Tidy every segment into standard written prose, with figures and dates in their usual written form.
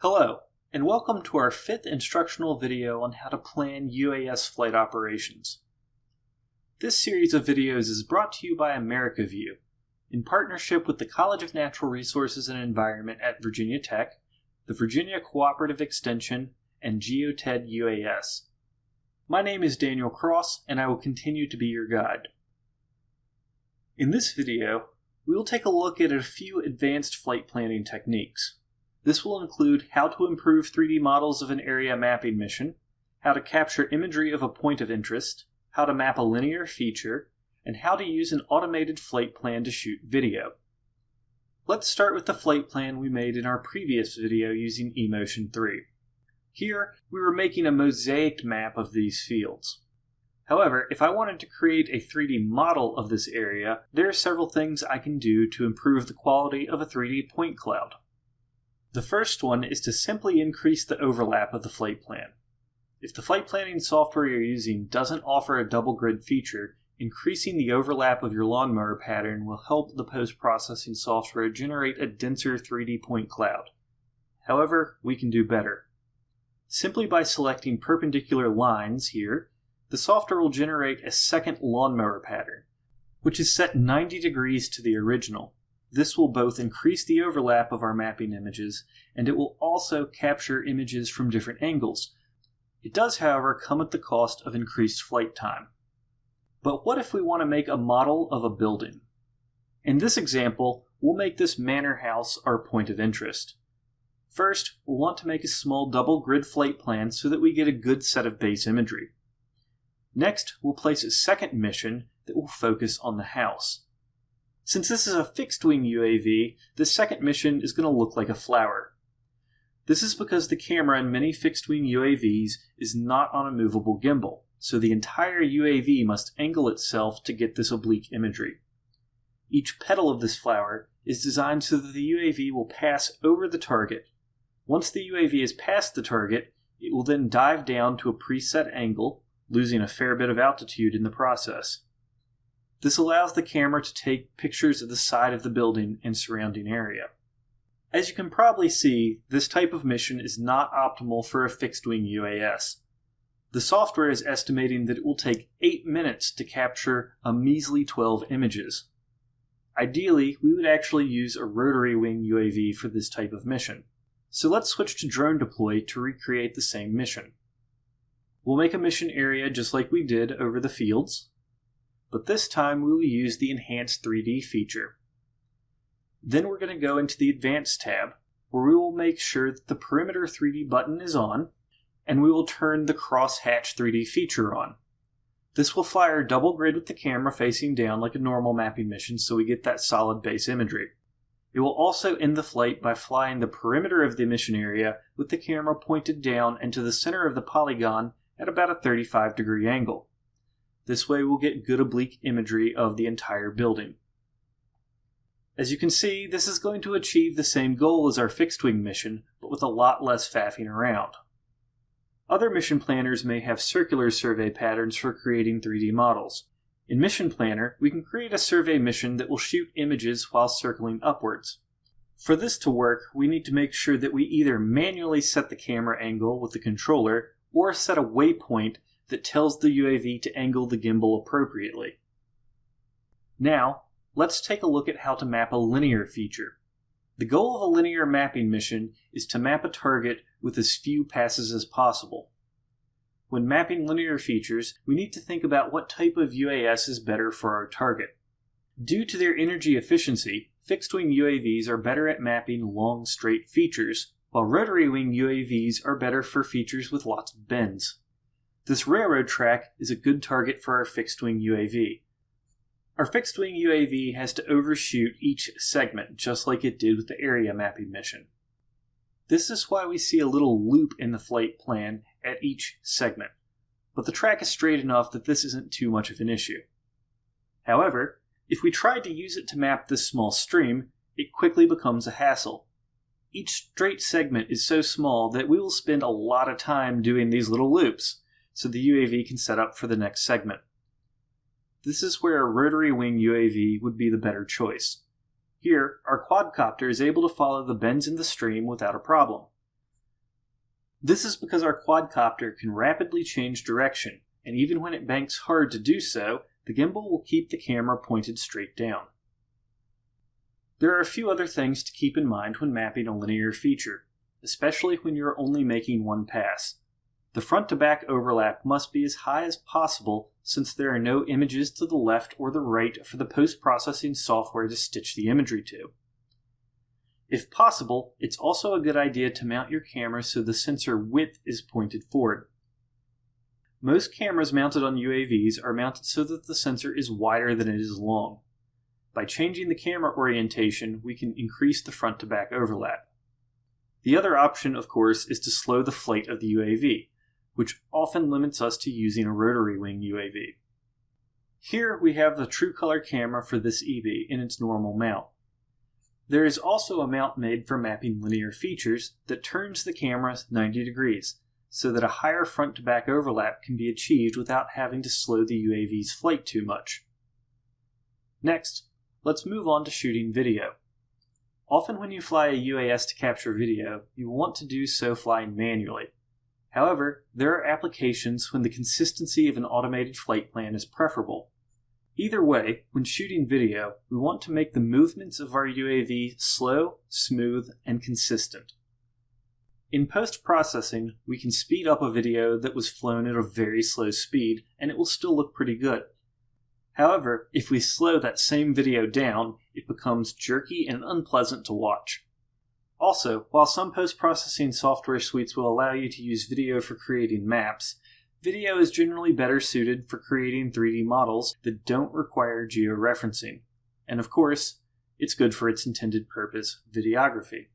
Hello, and welcome to our 5th instructional video on how to plan UAS flight operations. This series of videos is brought to you by AmericaView, in partnership with the College of Natural Resources and Environment at Virginia Tech, the Virginia Cooperative Extension, and GeoTed UAS. My name is Daniel Cross, and I will continue to be your guide. In this video, we will take a look at a few advanced flight planning techniques. This will include how to improve 3D models of an area mapping mission, how to capture imagery of a point of interest, how to map a linear feature, and how to use an automated flight plan to shoot video. Let's start with the flight plan we made in our previous video using eMotion 3. Here, we were making a mosaic map of these fields. However, if I wanted to create a 3D model of this area, there are several things I can do to improve the quality of a 3D point cloud. The first one is to simply increase the overlap of the flight plan. If the flight planning software you're using doesn't offer a double grid feature, increasing the overlap of your lawnmower pattern will help the post-processing software generate a denser 3D point cloud. However, we can do better. Simply by selecting perpendicular lines here, the software will generate a second lawnmower pattern, which is set 90 degrees to the original. This will both increase the overlap of our mapping images, and it will also capture images from different angles. It does, however, come at the cost of increased flight time. But what if we want to make a model of a building? In this example, we'll make this manor house our point of interest. First, we'll want to make a small double grid flight plan so that we get a good set of base imagery. Next, we'll place a second mission that will focus on the house. Since this is a fixed-wing UAV, the second mission is going to look like a flower. This is because the camera in many fixed-wing UAVs is not on a movable gimbal, so the entire UAV must angle itself to get this oblique imagery. Each petal of this flower is designed so that the UAV will pass over the target. Once the UAV has passed the target, it will then dive down to a preset angle, losing a fair bit of altitude in the process. This allows the camera to take pictures of the side of the building and surrounding area. As you can probably see, this type of mission is not optimal for a fixed-wing UAS. The software is estimating that it will take 8 minutes to capture a measly 12 images. Ideally, we would actually use a rotary wing UAV for this type of mission. So let's switch to drone deploy to recreate the same mission. We'll make a mission area just like we did over the fields, but this time we will use the Enhanced 3D feature. Then we're going to go into the Advanced tab, where we will make sure that the Perimeter 3D button is on, and we will turn the Crosshatch 3D feature on. This will fly our double grid with the camera facing down like a normal mapping mission so we get that solid base imagery. It will also end the flight by flying the perimeter of the mission area with the camera pointed down and to the center of the polygon at about a 35-degree angle. This way we'll get good oblique imagery of the entire building. As you can see, this is going to achieve the same goal as our fixed-wing mission, but with a lot less faffing around. Other mission planners may have circular survey patterns for creating 3D models. In Mission Planner, we can create a survey mission that will shoot images while circling upwards. For this to work, we need to make sure that we either manually set the camera angle with the controller or set a waypoint that tells the UAV to angle the gimbal appropriately. Now, let's take a look at how to map a linear feature. The goal of a linear mapping mission is to map a target with as few passes as possible. When mapping linear features, we need to think about what type of UAS is better for our target. Due to their energy efficiency, fixed-wing UAVs are better at mapping long, straight features, while rotary-wing UAVs are better for features with lots of bends. This railroad track is a good target for our fixed-wing UAV. Our fixed-wing UAV has to overshoot each segment, just like it did with the area mapping mission. This is why we see a little loop in the flight plan at each segment, but the track is straight enough that this isn't too much of an issue. However, if we tried to use it to map this small stream, it quickly becomes a hassle. Each straight segment is so small that we will spend a lot of time doing these little loops, so the UAV can set up for the next segment. This is where a rotary wing UAV would be the better choice. Here, our quadcopter is able to follow the bends in the stream without a problem. This is because our quadcopter can rapidly change direction, and even when it banks hard to do so, the gimbal will keep the camera pointed straight down. There are a few other things to keep in mind when mapping a linear feature, especially when you're only making one pass. The front-to-back overlap must be as high as possible since there are no images to the left or the right for the post-processing software to stitch the imagery to. If possible, it's also a good idea to mount your camera so the sensor width is pointed forward. Most cameras mounted on UAVs are mounted so that the sensor is wider than it is long. By changing the camera orientation, we can increase the front-to-back overlap. The other option, of course, is to slow the flight of the UAV, which often limits us to using a rotary wing UAV. Here we have the true color camera for this EV in its normal mount. There is also a mount made for mapping linear features that turns the camera 90 degrees, so that a higher front-to-back overlap can be achieved without having to slow the UAV's flight too much. Next, let's move on to shooting video. Often when you fly a UAS to capture video, you will want to do so flying manually. However, there are applications when the consistency of an automated flight plan is preferable. Either way, when shooting video, we want to make the movements of our UAV slow, smooth, and consistent. In post-processing, we can speed up a video that was flown at a very slow speed, and it will still look pretty good. However, if we slow that same video down, it becomes jerky and unpleasant to watch. Also, while some post-processing software suites will allow you to use video for creating maps, video is generally better suited for creating 3D models that don't require georeferencing. And of course, it's good for its intended purpose, videography.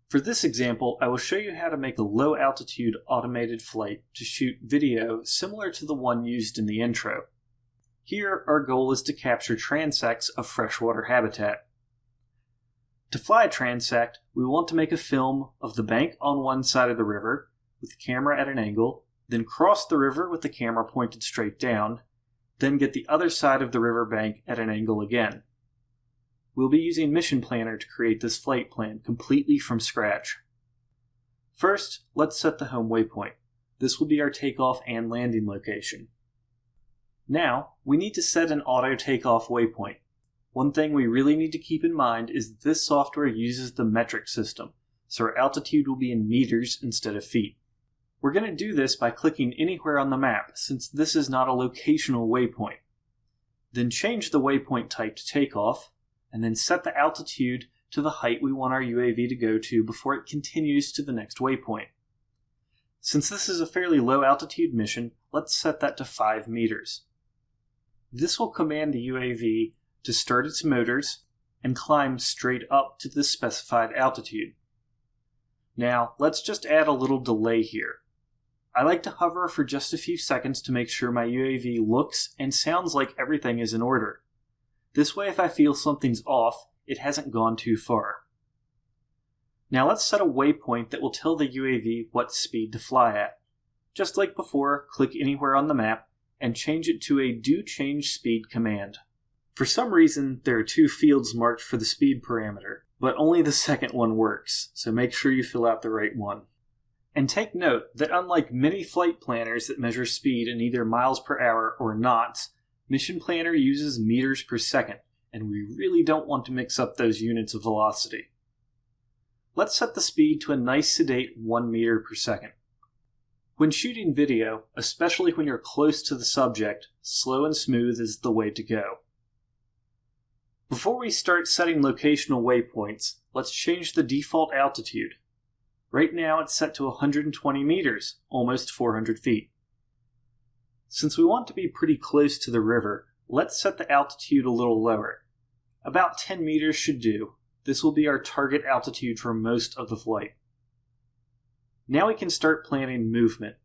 For this example, I will show you how to make a low-altitude automated flight to shoot video similar to the one used in the intro. Here, our goal is to capture transects of freshwater habitat. To fly a transect, we want to make a film of the bank on one side of the river, with the camera at an angle, then cross the river with the camera pointed straight down, then get the other side of the river bank at an angle again. We'll be using Mission Planner to create this flight plan completely from scratch. First, let's set the home waypoint. This will be our takeoff and landing location. Now, we need to set an auto takeoff waypoint. One thing we really need to keep in mind is that this software uses the metric system, so our altitude will be in meters instead of feet. We're going to do this by clicking anywhere on the map, since this is not a locational waypoint. Then change the waypoint type to takeoff, and then set the altitude to the height we want our UAV to go to before it continues to the next waypoint. Since this is a fairly low altitude mission, let's set that to 5 meters. This will command the UAV to start its motors and climb straight up to the specified altitude. Now, let's just add a little delay here. I like to hover for just a few seconds to make sure my UAV looks and sounds like everything is in order. This way, if I feel something's off, it hasn't gone too far. Now let's set a waypoint that will tell the UAV what speed to fly at. Just like before, click anywhere on the map and change it to a Do Change Speed command. For some reason, there are 2 fields marked for the speed parameter, but only the second one works, so make sure you fill out the right one. And take note that unlike many flight planners that measure speed in either miles per hour or knots, Mission Planner uses meters per second, and we really don't want to mix up those units of velocity. Let's set the speed to a nice sedate 1 meter per second. When shooting video, especially when you're close to the subject, slow and smooth is the way to go. Before we start setting locational waypoints, let's change the default altitude. Right now it's set to 120 meters, almost 400 feet. Since we want to be pretty close to the river, let's set the altitude a little lower. About 10 meters should do. This will be our target altitude for most of the flight. Now we can start planning movement.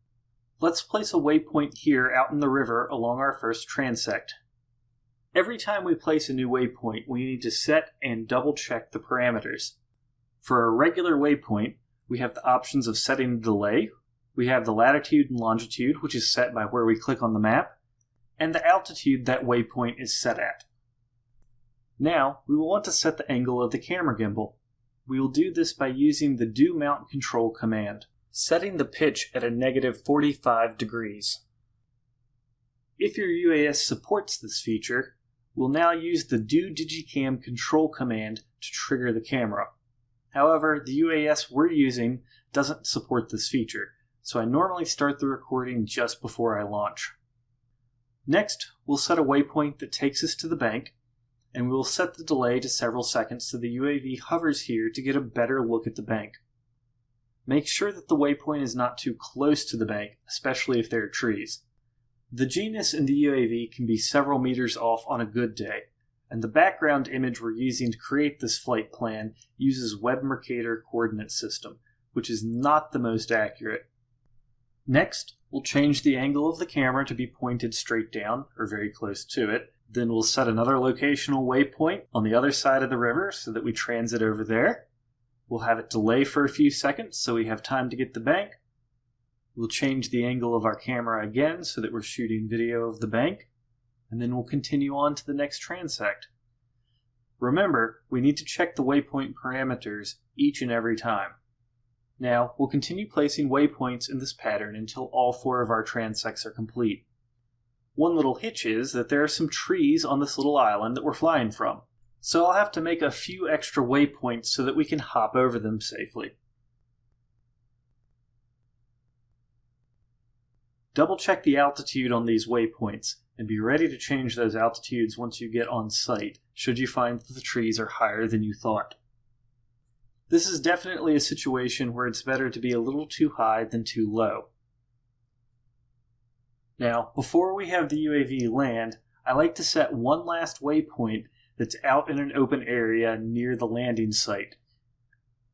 Let's place a waypoint here out in the river along our first transect. Every time we place a new waypoint, we need to set and double check the parameters. For a regular waypoint, we have the options of setting the delay, we have the latitude and longitude, which is set by where we click on the map, and the altitude that waypoint is set at. Now, we will want to set the angle of the camera gimbal. We will do this by using the do mount control command, setting the pitch at a -45 degrees. If your UAS supports this feature, we'll now use the do digicam control command to trigger the camera. However, the UAS we're using doesn't support this feature, so I normally start the recording just before I launch. Next, we'll set a waypoint that takes us to the bank, and we will set the delay to several seconds so the UAV hovers here to get a better look at the bank. Make sure that the waypoint is not too close to the bank, especially if there are trees. The genus in the UAV can be several meters off on a good day, and the background image we're using to create this flight plan uses Web Mercator coordinate system, which is not the most accurate. Next, we'll change the angle of the camera to be pointed straight down, or very close to it. Then we'll set another locational waypoint on the other side of the river so that we transit over there. We'll have it delay for a few seconds so we have time to get the bank. We'll change the angle of our camera again so that we're shooting video of the bank. And then we'll continue on to the next transect. Remember, we need to check the waypoint parameters each and every time. Now, we'll continue placing waypoints in this pattern until all 4 of our transects are complete. One little hitch is that there are some trees on this little island that we're flying from, so I'll have to make a few extra waypoints so that we can hop over them safely. Double check the altitude on these waypoints, and be ready to change those altitudes once you get on site, should you find that the trees are higher than you thought. This is definitely a situation where it's better to be a little too high than too low. Now, before we have the UAV land, I like to set one last waypoint that's out in an open area near the landing site.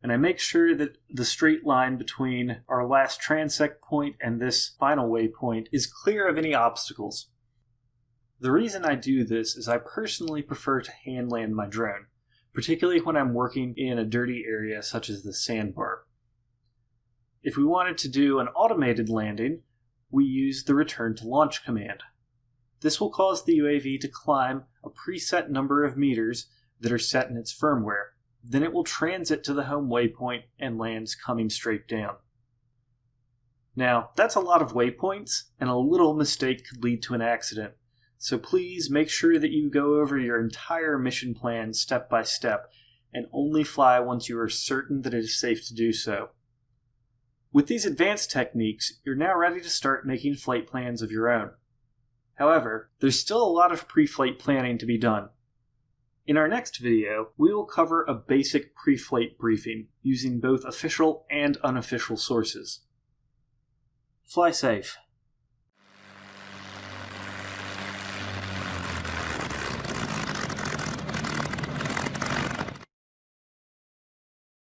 And I make sure that the straight line between our last transect point and this final waypoint is clear of any obstacles. The reason I do this is I personally prefer to hand land my drone, particularly when I'm working in a dirty area such as the sandbar. If we wanted to do an automated landing, we use the return to launch command. This will cause the UAV to climb a preset number of meters that are set in its firmware. Then it will transit to the home waypoint and lands coming straight down. Now, that's a lot of waypoints, and a little mistake could lead to an accident. So please make sure that you go over your entire mission plan step by step, and only fly once you are certain that it is safe to do so. With these advanced techniques, you're now ready to start making flight plans of your own. However, there's still a lot of pre-flight planning to be done. In our next video, we will cover a basic pre-flight briefing using both official and unofficial sources. Fly safe.